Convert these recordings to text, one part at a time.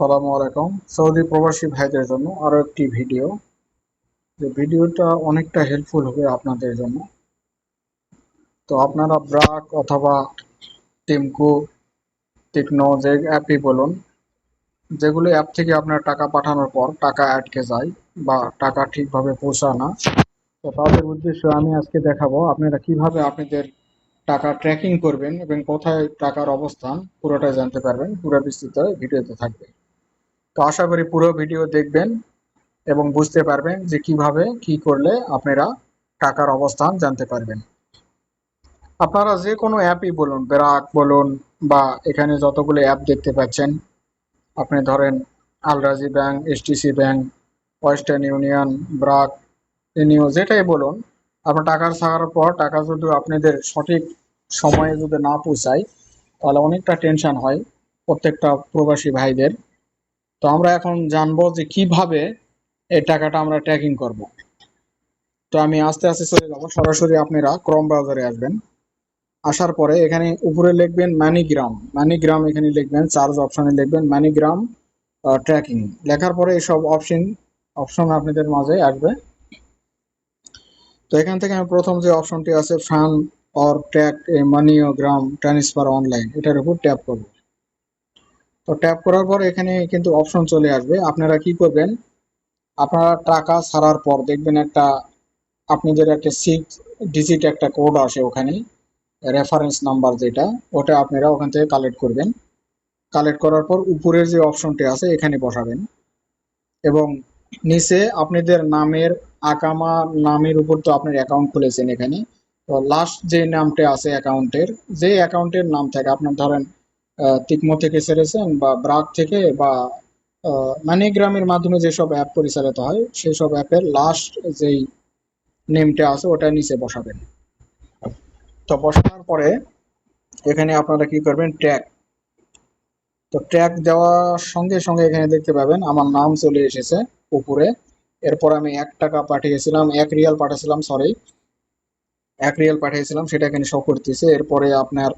সালামু আলাইকুম। সৌদি প্রবাসী ভাইদের জন্য আরো একটি ভিডিও। যে ভিডিওটা অনেকটা হেল্পফুল হবে আপনাদের জন্য। তো আপনারা ব্রাক অথবা টিমকো, টেকনো যে অ্যাপই বলুন, যেগুলো অ্যাপ থেকে আপনার টাকা পাঠানোর পর টাকা আটকে যায় বা টাকা ঠিকভাবে পৌঁছায় না, তো তাদের উদ্দেশ্যে আমি আজকে দেখাবো আপনারা কিভাবে আপনাদের টাকা ট্র্যাকিং করবেন এবং কোথায় টাকার অবস্থান পুরোটাই জানতে পারবেন। পুরো বিস্তৃত ভিডিওতে থাকবে। তো আশা করি পুরো ভিডিও দেখবেন এবং বুঝতে পারবেন যে কিভাবে কি করলে আপনারা টাকার অবস্থান জানতে পারবেন। আপনারা যে কোনো অ্যাপই বলুন, ব্র্যাক বলুন বা এখানে যতগুলো অ্যাপ দেখতে পাচ্ছেন, আপনি ধরেন Al Rajhi bank, STC bank, Western Union, BRAC, ইনিও, যেটাই বলুন, আপনার টাকা ছাড়ার পর টাকা যদি আপনাদের সঠিক সময়ে যদি না পৌঁছায়, তাহলে অনেকটা টেনশন হয় প্রত্যেকটা প্রবাসী ভাইদের। তো আমরা এখন জানবো যে কিভাবে এই টাকাটা আমরা ট্র্যাকিং করব। তো আমি আস্তে আস্তে চলে যাবো। সরাসরি আপনারা ক্রোম ব্রাউজারে আসবেন। আসার পরে এখানে উপরে লিখবেন ম্যানিগ্রাম। ম্যানিগ্রাম এখানে লিখবেন, চার্জ অপশনে লিখবেন ম্যানিগ্রাম ট্র্যাকিং। লেখার পরে এইসব অপশন আপনাদের মাঝে আসবে। তো এখান থেকে আমি প্রথম যে অপশনটি আছে fund or track a MoneyGram transfer online, এটার উপর ট্যাপ করব। তো ট্যাপ করার পর এখানে কিন্তু অপশন চলে আসবে। আপনারা কি করবেন, আপনারা টাকা ছাড়ার পর দেখবেন একটা আপনাদের একটা 6 ডিজিট একটা কোড আসে ওখানে, রেফারেন্স নাম্বার যেটা, ওটা আপনারা ওখান থেকে কালেক্ট করবেন। কালেক্ট করার পর উপরের যে অপশনটি আছে এখানে বসাবেন এবং নিচে আপনাদের নামের আকামা নামের উপর তো আপনার অ্যাকাউন্ট খুলেছেন এখানে, তো লাস্ট যে নামটা আছে অ্যাকাউন্টের, যে অ্যাকাউন্টের নাম থাকে আপনার ধরেন তিকমো থেকে ছেড়েছেন বা ব্রাক থেকে বা মানিগ্রামের মাধ্যমে যেসব অ্যাপ পরিচালিত হয় সেই সব অ্যাপের লাস্ট যেই নেমটা আছে ওটা নিচে বসাবেন। তো বসানোর পরে এখানে আপনারা কি করবেন, ট্যাগ। তো ট্যাগ দেওয়ার সঙ্গে সঙ্গে এখানে দেখতে পাবেন আমার নাম চলে এসেছে উপরে। এরপর আমি 1 টাকা পাঠিয়েছিলাম, 1 রিয়াল পাঠিয়েছিলাম, সরি 1 রিয়াল পাঠিয়েছিলাম, সেটা এখানে শো করতেছে। এরপরে আপনার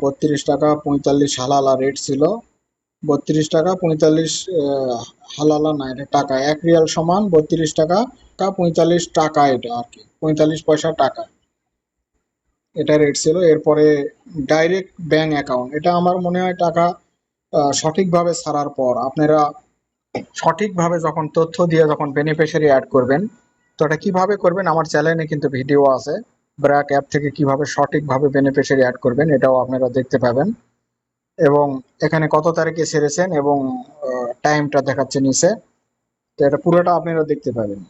32 টাকা 45 হালালা রেট ছিল, 32 টাকা 45 হালালা না, এটা টাকা। 1 রিয়াল সমান 32 টাকা 45 টাকা, এটা আর কি 45 পয়সা টাকা, এটা রেট ছিল। এরপরে ডাইরেক্ট ব্যাংক অ্যাকাউন্ট, এটা আমার মনে হয় টাকা সঠিকভাবে ছাড়ার পর আপনারা সঠিকভাবে যখন তথ্য দিয়ে যখন বেনিফিশিয়ারি অ্যাড করবেন, তো এটা কিভাবে করবেন আমার চ্যানেলে কিন্তু ভিডিও আছে। ব্র্যাক অ্যাপ থেকে কিভাবে সঠিকভাবে বেনিফিশিয়ারি অ্যাড করবেন এটাও আপনারা দেখতে পাবেন। এবং এখানে কত তারিখে ছেড়েছেন এবং টাইমটা দেখাচ্ছে নিচে, তো এটা পুরোটা আপনারা দেখতে পাবেন।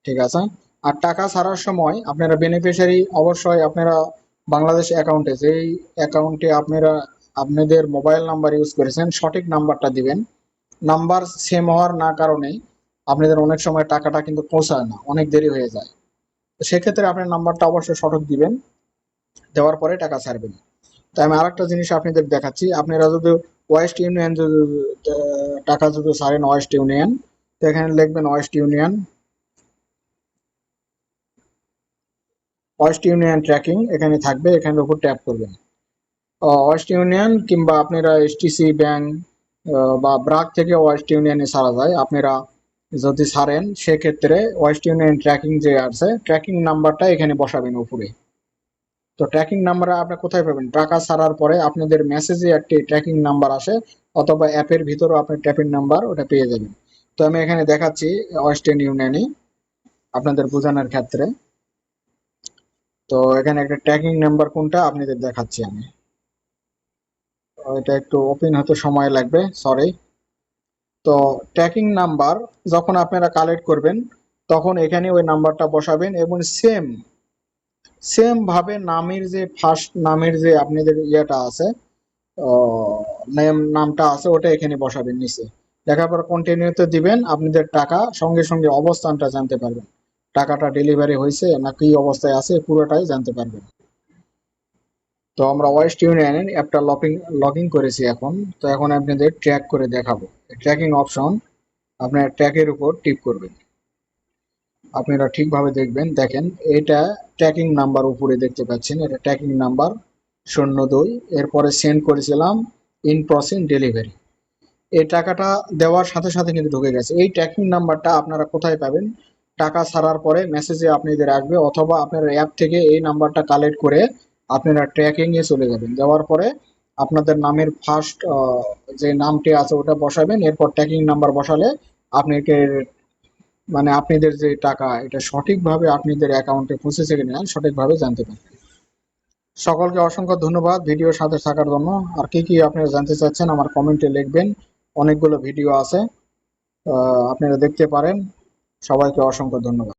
ঠিক আছে। আর টাকা ছাড়ার সময় আপনারা বেনিফিশিয়ারি অবশ্যই আপনারা বাংলাদেশ অ্যাকাউন্টে, যেই অ্যাকাউন্টে আপনারা আপনাদের মোবাইল নাম্বার ইউজ করেছেন সঠিক নাম্বারটা দিবেন। নাম্বার সেম হওয়ার না কারণে আপনাদের অনেক সময় টাকাটা কিন্তু পৌঁছায় না, অনেক দেরি হয়ে যায়। তো সেক্ষেত্রে আপনার নাম্বারটা অবশ্যই সঠিক দিবেন, দেওয়ার পরে টাকা ছাড়বেন। তো আমি আরেকটা জিনিস আপনাদের দেখাচ্ছি। আপনারা যদি ওয়েস্ট ইউনিয়ন যদি টাকা যদি ছাড়েন, ওয়েস্ট ইউনিয়ন, তো এখানে লিখবেন West union, West union tracking এখানে থাকবে, এখানের উপর ট্যাপ করবেন। ওয়েস্ট ইউনিয়ন কিংবা আপনারা এসটিসি ব্যাংক বা ব্রাক থেকে ওয়েস্ট ইউনিয়নে ছাড়া যায়। আপনারা যদি ছাড়েন সেক্ষেত্রে ওয়েস্ট ইউনিয়ন ট্র্যাকিং যে আছে, ট্র্যাকিং নাম্বারটা এখানে বসাবেন উপরে। তো ট্র্যাকিং নাম্বার আপনি কোথায় পাবেন, টাকা ছাড়ার পরে আপনাদের মেসেজে একটি ট্র্যাকিং নাম্বার আসে, অথবা অ্যাপের ভিতরেও আপনি ট্র্যাকিং নাম্বার ওটা পেয়ে যাবেন। তো আমি এখানে দেখাচ্ছি ওয়েস্টার্ন ইউনিয়নে আপনাদের বোঝানোর ক্ষেত্রে। তো এখানে একটা ট্র্যাকিং নাম্বার কোনটা আপনাদের দেখাচ্ছি আমি। এটা একটু ওপেন হতে সময় লাগবে, সরি। তো ট্র্যাকিং নাম্বার যখন আপনারা কালেক্ট করবেন তখন এখানে ওই নাম্বারটা বসাবেন এবং সেম সেম ভাবে নামের যে ফার্স্ট নামের যে আপনাদের ইয়েটা আছে, নামটা আছে ওটা এখানে বসাবেন নিচে। দেখার পর কন্টিনিউতে দিবেন, আপনাদের টাকা সঙ্গে সঙ্গে অবস্থানটা জানতে পারবেন, টাকাটা ডেলিভারি হয়েছে না কি অবস্থায় আছে পুরোটাই জানতে পারবেন। তো আমরা ওয়েস্ট ইউনিয়নের অ্যাপটা লগ ইন করেছি এখন। তো এখন আপনাদের ট্র্যাক করে দেখাবো। ট্র্যাকিং অপশন, আপনার ট্র্যাকের উপর টিপ করবেন। আপনারা ঠিকভাবে দেখবেন, দেখেন এটা ট্র্যাকিং নাম্বার উপরে দেখতে পাচ্ছেন, এটা ট্র্যাকিং নাম্বার 02। এরপরে সেন্ড করেছিলাম ইন প্রসেস ডেলিভারি, এই টাকাটা দেওয়ার সাথে সাথে কিন্তু ঢুকে গেছে। এই ট্র্যাকিং নাম্বারটা আপনারা কোথায় পাবেন? টাকা ছাড়ার পরে মেসেজে আপনাদের আসবে, অথবা আপনার অ্যাপ থেকে এই নাম্বারটা কালেক্ট করে আপনারা ট্র্যাকিং এ চলে যাবেন। যাওয়ার পরে আপনাদের নামের ফার্স্ট যে নামটি আছে ওটা বসাবেন, এরপর ট্র্যাকিং নাম্বার বসালে আপনাকে মানে আপনাদের যে টাকা এটা সঠিকভাবে আপনাদের অ্যাকাউন্টে পৌঁছেছে কিনা সঠিকভাবে জানতে পারবেন। সকলকে অসংখ্য ধন্যবাদ ভিডিওর সাথে থাকার জন্য। আর কি কি আপনারা জানতে চাচ্ছেন আমার কমেন্টে লিখবেন, অনেকগুলো ভিডিও আছে, আপনারা দেখতে পারেন। সবাইকে অসংখ্য ধন্যবাদ।